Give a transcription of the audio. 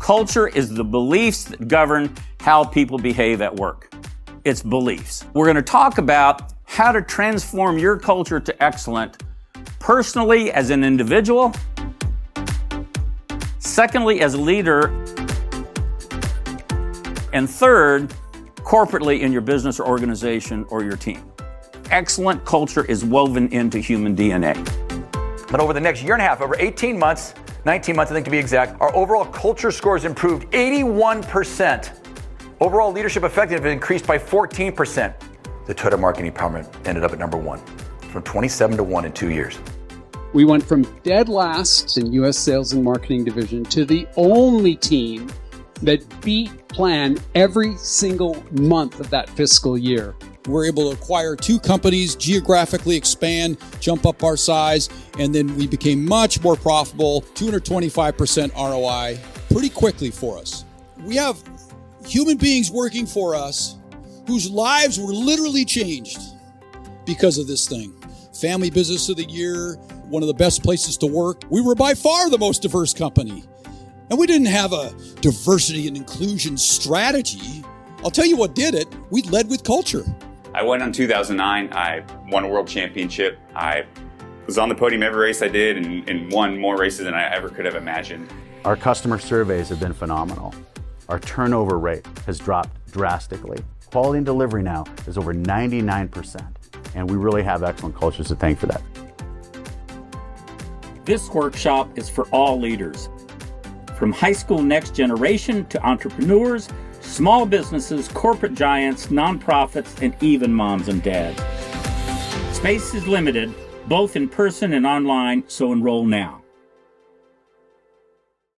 Culture is the beliefs that govern how people behave at work. It's beliefs. We're going to talk about how to transform your culture to excellent, personally as an individual, secondly as a leader, and third, corporately in your business or organization or your team. Excellent culture is woven into human DNA. But over the next year and a half, over 18 months, 19 months I think to be exact, our overall culture scores improved 81%. Overall leadership effectiveness increased by 14%. The Toyota Marketing Empowerment ended up at number 1, from 27 to 1 in 2 years. We went from dead last in U.S. Sales and Marketing Division to the only team that beat plan every single month of that fiscal year. We're able to acquire 2 companies, geographically expand, jump up our size, and then we became much more profitable, 225% ROI, pretty quickly for us. We have human beings working for us whose lives were literally changed because of this thing. Family Business of the Year, one of the best places to work. We were by far the most diverse company. And we didn't have a diversity and inclusion strategy. I'll tell you what did it. We led with culture. I went in 2009. I won a world championship. I was on the podium every race I did and won more races than I ever could have imagined. Our customer surveys have been phenomenal. Our turnover rate has dropped drastically. Quality and delivery now is over 99%. And we really have excellent cultures to thank for that. This workshop is for all leaders. From high school next generation to entrepreneurs, small businesses, corporate giants, nonprofits, and even moms and dads. Space is limited, both in person and online, so enroll now.